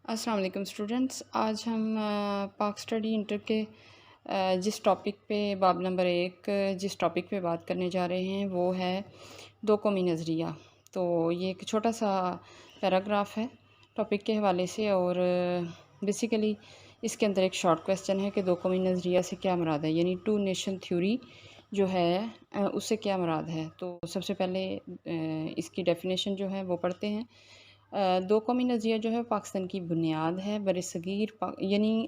السلام علیکم اسٹوڈنٹس، آج ہم پاک اسٹڈی انٹر کے جس ٹاپک پہ باب نمبر 1 جس ٹاپک پہ بات کرنے جا رہے ہیں وہ ہے دو قومی نظریہ۔ تو یہ ایک چھوٹا سا پیراگراف ہے ٹاپک کے حوالے سے، اور بیسیکلی اس کے اندر ایک شارٹ کویسچن ہے کہ دو قومی نظریہ سے کیا مراد ہے، یعنی ٹو نیشن تھیوری جو ہے اس سے کیا مراد ہے۔ تو سب سے پہلے اس کی ڈیفینیشن جو ہے وہ پڑھتے ہیں۔ دو قومی نظریہ جو ہے پاکستان کی بنیاد ہے۔ برصغیر یعنی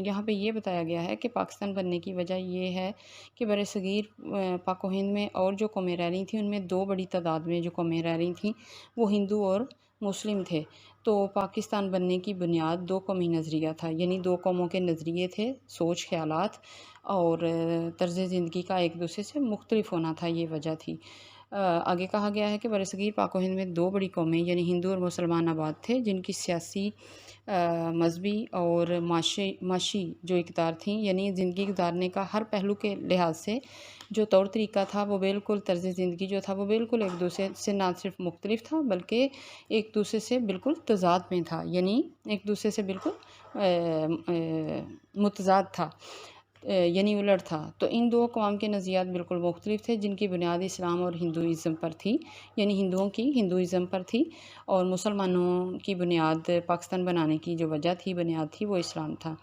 یہاں پہ یہ بتایا گیا ہے کہ پاکستان بننے کی وجہ یہ ہے کہ برصغیر پاک و ہند میں اور جو قومیں رہ رہی تھیں ان میں دو بڑی تعداد میں جو قومیں رہ رہی تھیں وہ ہندو اور مسلم تھے۔ تو پاکستان بننے کی بنیاد دو قومی نظریہ تھا، یعنی دو قوموں کے نظریے تھے، سوچ، خیالات اور طرز زندگی کا ایک دوسرے سے مختلف ہونا تھا، یہ وجہ تھی۔ آگے کہا گیا ہے کہ برصغیر پاک و ہند میں دو بڑی قومیں یعنی ہندو اور مسلمان آباد تھے، جن کی سیاسی، مذہبی اور معاشی جو اقدار تھیں، یعنی زندگی گزارنے کا ہر پہلو کے لحاظ سے جو طور طریقہ تھا وہ بالکل، طرز زندگی جو تھا وہ بالکل ایک دوسرے سے نہ صرف مختلف تھا بلکہ ایک دوسرے سے بالکل تضاد میں تھا، یعنی ایک دوسرے سے بالکل متضاد تھا، یعنی الٹ تھا۔ تو ان دو اقوام کے نظریات بالکل مختلف تھے، جن کی بنیاد اسلام اور ہندوازم پر تھی، یعنی ہندوؤں کی ہندوازم پر تھی، اور مسلمانوں کی بنیاد پاکستان بنانے کی جو وجہ تھی، بنیاد تھی، وہ اسلام تھا۔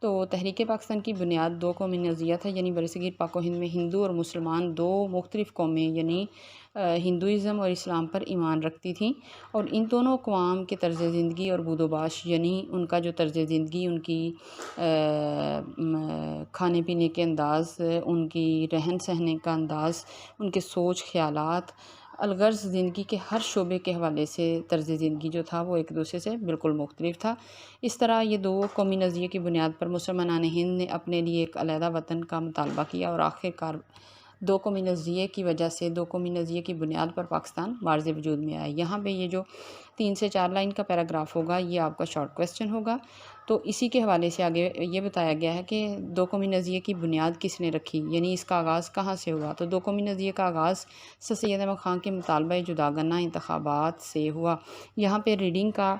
تو تحریک پاکستان کی بنیاد دو قومی نظریہ تھا، یعنی برصغیر پاک و ہند میں ہندو اور مسلمان دو مختلف قومیں یعنی ہندوازم اور اسلام پر ایمان رکھتی تھیں، اور ان دونوں اقوام کے طرز زندگی اور بود و باش، یعنی ان کا جو طرز زندگی، ان کی کھانے پینے کے انداز، ان کی رہن سہنے کا انداز، ان کے سوچ، خیالات، الغرض زندگی کے ہر شعبے کے حوالے سے طرز زندگی جو تھا وہ ایک دوسرے سے بالکل مختلف تھا۔ اس طرح یہ دو قومی نظریے کی بنیاد پر مسلمانان ہند نے اپنے لیے ایک علیحدہ وطن کا مطالبہ کیا، اور آخر کار دو قومی نظریے کی وجہ سے، دو قومی نظریے کی بنیاد پر پاکستان بارز وجود میں آیا۔ یہاں پہ یہ جو 3 سے 4 لائن کا پیراگراف ہوگا یہ آپ کا شارٹ کویسچن ہوگا۔ تو اسی کے حوالے سے آگے یہ بتایا گیا ہے کہ دو قومی نظریے کی بنیاد کس نے رکھی، یعنی اس کا آغاز کہاں سے ہوا۔ تو دو قومی نظریے کا آغاز سر سید احمد خان کے مطالبہ جداگانہ انتخابات سے ہوا۔ یہاں پہ ریڈنگ کا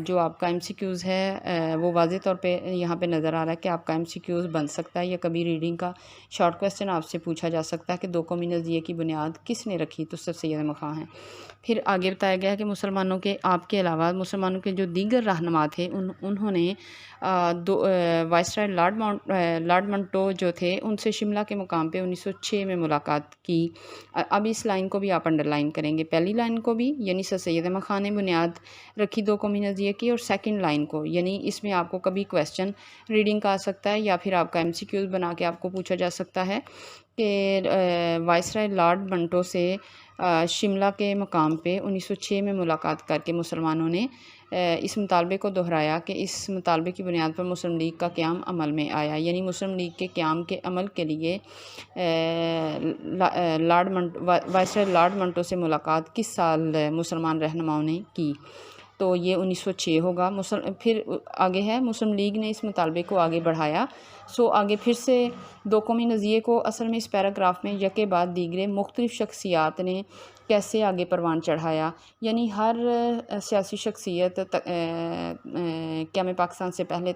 جو آپ کا MCQs ہے وہ واضح طور پہ یہاں پہ نظر آ رہا ہے کہ آپ کا MCQs بن سکتا ہے، یا کبھی ریڈنگ کا شارٹ کویسچن آپ سے پوچھا جا سکتا ہے کہ دو قومی نظریے کی بنیاد کس نے رکھی، تو سر سید احمد خان ہیں۔ پھر آگے بتایا گیا کہ مسلمانوں کے آپ کے علاوہ مسلمانوں کے جو دیگر رہنما تھے انہوں نے وائسرائے لارڈ منٹو جو تھے ان سے شملہ کے مقام پہ 1906 میں ملاقات کی۔ اب اس لائن کو بھی آپ انڈر لائن کریں گے، پہلی لائن کو بھی یعنی سر سید احمد خان نے بنیاد رکھی دو قومی نظریے کی، اور سیکنڈ لائن کو، یعنی اس میں آپ کو کبھی کویسچن ریڈنگ کا آ سکتا ہے یا پھر آپ کا MCQs بنا کے آپ کو پوچھا جا سکتا ہے کہ وائسرائے لارڈ منٹو سے شملہ کے مقام پہ 1906 میں ملاقات کر کے مسلمانوں نے اس مطالبے کو دہرایا کہ اس مطالبے کی بنیاد پر مسلم لیگ کا قیام عمل میں آیا، یعنی مسلم لیگ کے قیام کے عمل کے لیے وائسرائے لارڈ منٹو سے ملاقات کس سال مسلمان رہنماؤں نے کی، تو یہ 1906 ہوگا۔ پھر آگے ہے مسلم لیگ نے اس مطالبے کو آگے بڑھایا۔ آگے پھر سے دو قومی نظریے کو اصل میں اس پیراگراف میں یکے بعد دیگرے مختلف شخصیات نے کیسے آگے پروان چڑھایا، یعنی ہر سیاسی شخصیت قیام پاکستان سے پہلے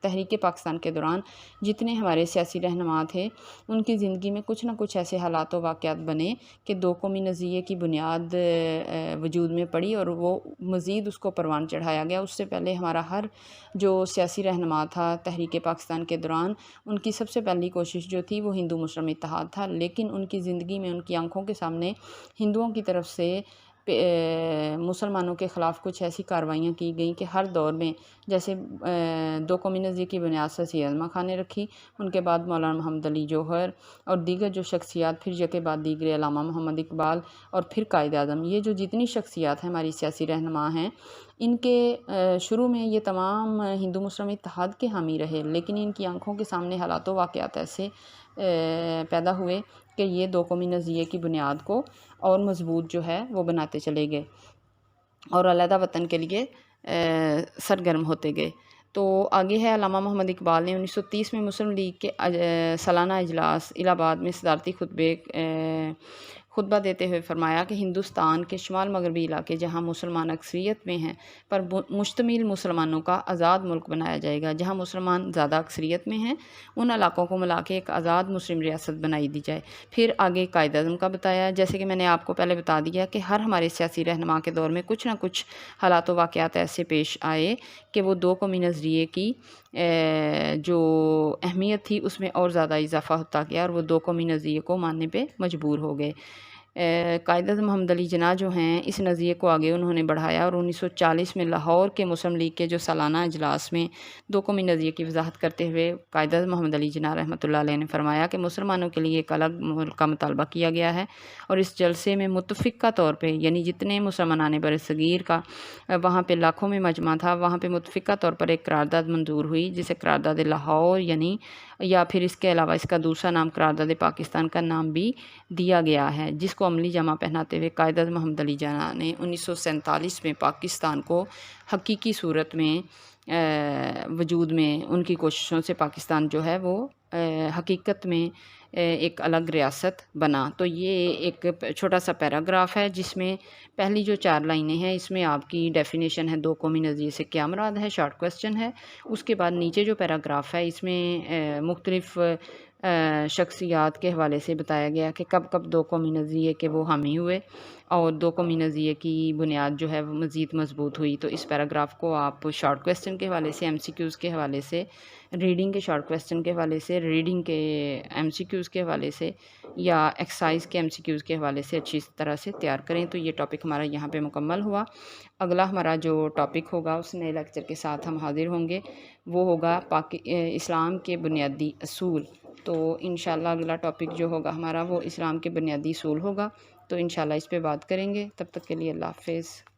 تحریک پاکستان کے دوران جتنے ہمارے سیاسی رہنما تھے ان کی زندگی میں کچھ نہ کچھ ایسے حالات و واقعات بنے کہ دو قومی نظریے کی بنیاد وجود میں پڑی، اور وہ مزید اس کو پروان چڑھایا گیا۔ اس سے پہلے ہمارا ہر جو سیاسی رہنما تھا تحریک پاکستان کے دوران، ان کی سب سے پہلی کوشش جو تھی وہ ہندو مسلم اتحاد تھا، لیکن ان کی زندگی میں، ان کی آنکھوں کے سامنے ہندوؤں کی طرف سے مسلمانوں کے خلاف کچھ ایسی کارروائیاں کی گئیں کہ ہر دور میں، جیسے دو قومی نظریے کی بنیاد سر سید احمد خان نے رکھی، ان کے بعد مولانا محمد علی جوہر اور دیگر جو شخصیات، پھر یکے بعد دیگر علامہ محمد اقبال اور پھر قائد اعظم، یہ جو جتنی شخصیات ہیں ہماری سیاسی رہنما ہیں، ان کے شروع میں یہ تمام ہندو مسلم اتحاد کے حامی رہے، لیکن ان کی آنکھوں کے سامنے حالات و واقعات ایسے پیدا ہوئے کہ یہ دو قومی نظریے کی بنیاد کو اور مضبوط جو ہے وہ بناتے چلے گئے اور علیحدہ وطن کے لیے سرگرم ہوتے گئے۔ تو آگے ہے علامہ محمد اقبال نے 1930 میں مسلم لیگ کے سالانہ اجلاس الہ آباد میں صدارتی خطبے خطبہ دیتے ہوئے فرمایا کہ ہندوستان کے شمال مغربی علاقے جہاں مسلمان اکثریت میں ہیں پر مشتمل مسلمانوں کا آزاد ملک بنایا جائے گا، جہاں مسلمان زیادہ اکثریت میں ہیں ان علاقوں کو ملا کے ایک آزاد مسلم ریاست بنائی دی جائے۔ پھر آگے قائد اعظم کا بتایا، جیسے کہ میں نے آپ کو پہلے بتا دیا کہ ہر ہمارے سیاسی رہنما کے دور میں کچھ نہ کچھ حالات و واقعات ایسے پیش آئے کہ وہ دو قومی نظریے کی جو اہمیت تھی اس میں اور زیادہ اضافہ ہوتا گیا اور وہ دو قومی نظریے کو ماننے پہ مجبور ہو گئے۔ قائد اعظم محمد علی جناح جو ہیں اس نظریے کو آگے انہوں نے بڑھایا اور 1940 میں لاہور کے مسلم لیگ کے جو سالانہ اجلاس میں دو قومی نظریے کی وضاحت کرتے ہوئے قائد اعظم محمد علی جناح رحمۃ اللہ علیہ نے فرمایا کہ مسلمانوں کے لیے ایک الگ ملک کا مطالبہ کیا گیا ہے اور اس جلسے میں متفقہ طور پہ یعنی جتنے مسلمانان بر صغیر کا وہاں پہ لاکھوں میں مجمع تھا وہاں پہ متفقہ طور پر ایک قرارداد منظور ہوئی جسے قرارداد لاہور یعنی یا پھر اس کے علاوہ اس کا دوسرا نام قرارداد پاکستان کا نام بھی دیا گیا ہے، جس کو عملی جامہ پہناتے ہوئے قائد اعظم محمد علی جناح نے 1947 میں پاکستان کو حقیقی صورت میں وجود میں ان کی کوششوں سے پاکستان جو ہے وہ حقیقت میں ایک الگ ریاست بنا۔ تو یہ ایک چھوٹا سا پیراگراف ہے جس میں پہلی جو 4 لائنیں ہیں اس میں آپ کی ڈیفینیشن ہے دو قومی نظریے سے کیا مراد ہے، شارٹ کویسچن ہے۔ اس کے بعد نیچے جو پیراگراف ہے اس میں مختلف شخصیات کے حوالے سے بتایا گیا کہ کب کب دو قومی نظریے کے وہ حامی ہوئے اور دو قومی نظریے کی بنیاد جو ہے وہ مزید مضبوط ہوئی۔ تو اس پیراگراف کو آپ شارٹ کویسچن کے حوالے سے، MCQs کے حوالے سے، ریڈنگ کے شارٹ کویسچن کے حوالے سے، ریڈنگ کے MCQs کے حوالے سے یا ایکسرسائز کے MCQs کے حوالے سے اچھی طرح سے تیار کریں۔ تو یہ ٹاپک ہمارا یہاں پہ مکمل ہوا۔ اگلا ہمارا جو ٹاپک ہوگا اس نئے لیکچر کے ساتھ ہم حاضر ہوں گے، وہ ہوگا اسلام کے بنیادی اصول۔ تو انشاءاللہ اگلا ٹاپک جو ہوگا ہمارا وہ اسلام کے بنیادی اصول ہوگا، تو انشاءاللہ اس پہ بات کریں گے۔ تب تک کے لیے اللہ حافظ۔